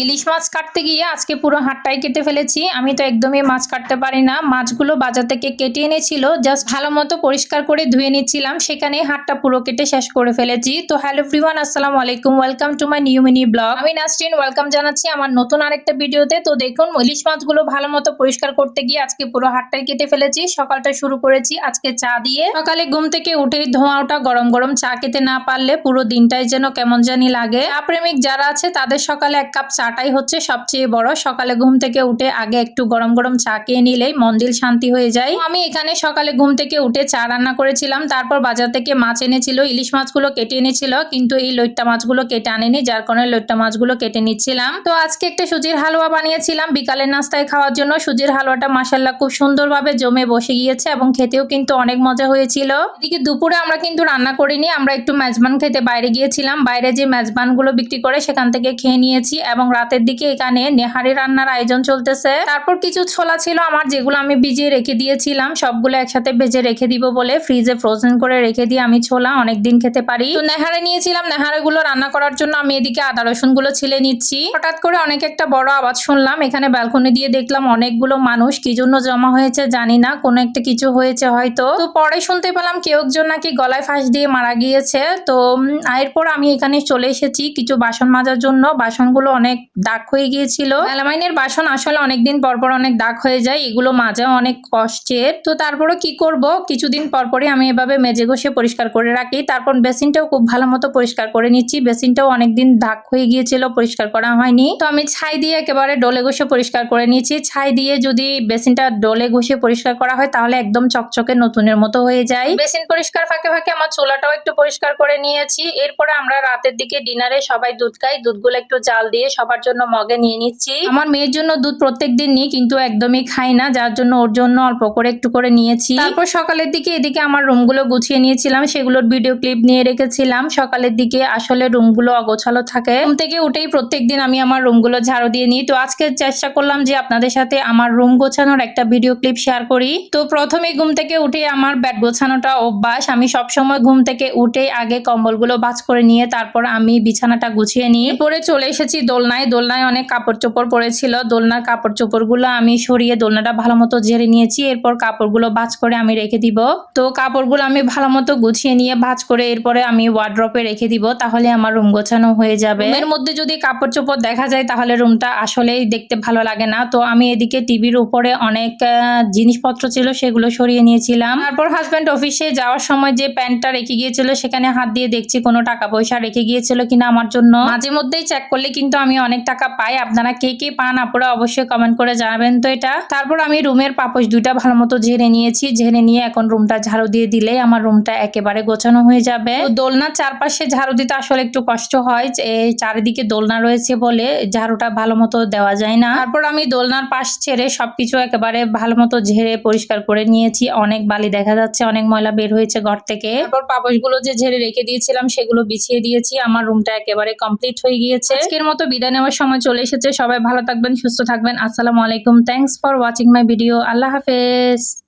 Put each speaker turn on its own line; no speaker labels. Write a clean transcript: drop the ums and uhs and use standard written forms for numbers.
ইলিশ মাছ কাটতে গিয়ে আজকে পুরো হাতটাই কেটে ফেলেছি। আমি তো একদমই মাছ কাটতে পারি না। মাছগুলো বাজার থেকে কেটে এনেছিল, জাস্ট ভালো মতো পরিষ্কার করে ধুয়ে নিচ্ছিলাম, সেখানে হাতটা পুরো কেটে শেষ করে ফেলেছি। তো হ্যালো এভরিওয়ান, আসসালামু আলাইকুম, welcome to my new mini blog. আমি নাসরিন, ওয়েলকাম জানাচ্ছি আমার নতুন আরেকটা ভিডিওতে। তো দেখুন, ইলিশ মাছগুলো ভালো মতো পরিষ্কার করতে গিয়ে আজকে পুরো হাতটাই কেটে ফেলেছি। সকালটা শুরু করেছি আজকে চা দিয়ে। সকালে ঘুম থেকে উঠেই ধোঁয়াটা গরম গরম চা খেতে না পারলে পুরো দিনটাই যেন কেমন জানি লাগে। চা প্রেমিক যারা আছে তাদের সকালে এক কাপ চাটাই হচ্ছে সবচেয়ে বড়। সকালে ঘুম থেকে উঠে আগে একটু গরম গরম চা খেয়ে নিলেই মন দিল শান্তি হয়ে যায়। আমি এখানে সকালে ঘুম থেকে উঠে চা রান্না করেছিলাম, তারপর বাজার থেকে মাছ এনেছিল, ইলিশ মাছগুলো কেটে এনেছিল, কিন্তু এই লইট্টা মাছগুলো কেটে আনেনি, যার কারণে লইট্টা মাছগুলো কেটে নিচ্ছিলাম। তো আজকে একটা সুজির হালুয়া বানিয়েছিলাম বিকালের নাস্তায় খাওয়ার জন্য। সুজির হালুয়াটা মাশাআল্লাহ খুব সুন্দরভাবে জমে বসে গিয়েছে এবং খেতেও কিন্তু অনেক মজা হয়েছিল। এদিকে দুপুরে আমরা কিন্তু রান্না করিনি, আমরা একটু মেজবান খেতে বাইরে গিয়েছিলাম। বাইরে যে মেজবানগুলো বিক্রি করে সেখান থেকে খেয়ে নিয়েছি এবং রাতের দিকে এখানে নেহারি রান্নার আয়োজন চলতেছে। তারপর কিছু ছোলা ছিল আমার, যেগুলো আমি ভিজিয়ে রেখে দিয়েছিলাম, সবগুলো একসাথে ভেজে রেখে দিব বলে ফ্রিজে ফ্রোজেন করে রেখে দিয়ে আমি ছোলা অনেকদিন খেতে পারি। তো নেহারে নিয়েছিলাম, নেহারে গুলো রান্না করার জন্য আমি এদিকে আদা রসুন গুলো ছিলে নিচ্ছি। হঠাৎ করে অনেক একটা বড় আওয়াজ শুনলাম, এখানে ব্যালকনি দিয়ে দেখলাম অনেকগুলো মানুষ, কি জন্য জমা হয়েছে জানি না, কোনো একটা কিছু হয়েছে হয়তো। তো পরে শুনতে পেলাম কেউ একজন নাকি গলায় ফাঁস দিয়ে মারা গিয়েছে। তো এরপর আমি এখানে চলে এসেছি কিছু বাসন মাজার জন্য। বাসনগুলো অনেক দাগ হয়ে গিয়েছিল। মেলামাইনের বাসন আসলে অনেকদিন পর পর অনেক দাগ হয়ে যায়, এগুলো মাজা অনেক কষ্টের। তো তারপরে কি করব, কিছুদিন পরপরই আমি এভাবে মেজে ঘষে পরিষ্কার করে রাখি। তারপর বেসিনটাও খুব ভালো মতো পরিষ্কার করে নিচ্ছি। বেসিনটাও অনেকদিন দাগ হয়ে গিয়েছিল, পরিষ্কার করা হয়নি। তো আমি ছাই দিয়ে একেবারে ডলে ঘষে পরিষ্কার করে নিচ্ছি। ছাই দিয়ে যদি বেসিনটা ডলে ঘষে পরিষ্কার করা হয় তাহলে একদম চকচকে নতুনের মতো হয়ে যায়। বেসিন পরিষ্কার ফাঁকে ফাঁকে আমার চুলাটাও একটু পরিষ্কার করে নিয়েছি। এরপরে আমরা রাতের দিকে ডিনারে সবাই দুধ খাই। দুধগুলো একটু জাল দিয়ে সবার জন্য মগে নিয়ে নিচ্ছি। আমার মেয়ের জন্য দুধ প্রত্যেকদিন নিই, কিন্তু একদমই খাই না, যার জন্য ওর জন্য অল্প করে একটু করে নিয়েছি। তারপর সকালের দিকে এদিকে আমার রুমগুলো গুছিয়ে নিয়েছিলাম, সেগুলোর ভিডিও ক্লিপ নিয়ে রেখেছিলাম। সকালের দিকে আসলে রুমগুলো অগোছালো থাকে। ঘুম থেকে উঠেই প্রত্যেকদিন আমি আমার রুমগুলো ঝাড়ু দিয়ে নিই। তো আজকে চেষ্টা করলাম যে আপনাদের সাথে আমার রুম গোছানোর একটা ভিডিও ক্লিপ শেয়ার করি। তো প্রথমে ঘুম থেকে উঠে আমার বেড গোছানোটা অভ্যাস। আমি সবসময় ঘুম থেকে উঠে আগে কম্বলগুলো ভাঁজ করে নিয়ে তারপর আমি বিছানাটা গুছিয়ে নিই। এরপরে চলে এসেছি দোলনায়। দোলনায় অনেক কাপড় চোপড় পড়েছিল, দোলনার কাপড় চোপড়গুলো আমি সরিয়ে দোলনাটা ভালো মতো ঝেড়ে নিয়েছি। এরপর কাপড়গুলো ভাঁজ করে আমি রেখে দিব। তো কাপড়গুলো আমি ভালো মতো গুছিয়ে নিয়ে ভাঁজ করে এরপরে আমি ওয়ার্ড্রপে রেখে দিব, তাহলে আমার রুম গোছানো হয়ে যাবে। এর মধ্যে যদি কাপড় চোপড় দেখা যায় তাহলে রুমটা আসলেই দেখতে ভালো লাগে না। তো আমি এদিকে টিভির উপরে অনেক জিনিসপত্র ছিল, সেগুলো সরিয়ে নিয়েছিলাম। তারপর হাজব্যান্ড অফিসে যাওয়ার সময় যে প্যান্টটা রেখে গিয়েছিল সেখানে হাত দিয়ে দেখছি কোনো টাকা পয়সা রেখে গিয়েছিল কিনা আমার জন্য। মাঝে মধ্যেই চেক করলে কিন্তু আমি অনেক টাকা পাই। আপনারা কে কে পান আপনারা অবশ্যই কমেন্ট করে জানাবেন তো এটা। তারপর আমি রুমের পাপোশ দুইটা ভালো মতো ঝেড়ে নিয়েছি। ঝেড়ে নিয়ে এখন রুমটা ঝাড়ু দিয়ে দিলে আমার রুমটা একেবারে গোছানো হয়ে যাবে। দোলনার চারপাশে ঝাড়ু দিতে আসলে একটু কষ্ট হয়, এই চারিদিকে দোলনা রয়েছে বলে ঝাড়ুটা ভালো মতো দেওয়া যায় না। তারপর আমি দোলনার পাশ ছেড়ে সবকিছু একেবারে ভালো মতো ঝেড়ে পরিষ্কার করে নিয়েছি। অনেক বালি দেখা যাচ্ছে, অনেক ময়লা বের হয়েছে ঘর থেকে। তারপর পাপোশগুলো যে ঝেড়ে রেখে দিয়েছিলাম সেগুলো বিছিয়ে দিয়েছি। আমার রুমটা একেবারে কমপ্লিট হয়ে গিয়েছে। আজকের মতো বিদায় নেওয়ার সময় চলে এসেছে। সবাই ভালো থাকবেন, সুস্থ থাকবেন। আসসালামু আলাইকুম, thanks for watching my video. আল্লাহ হাফেজ।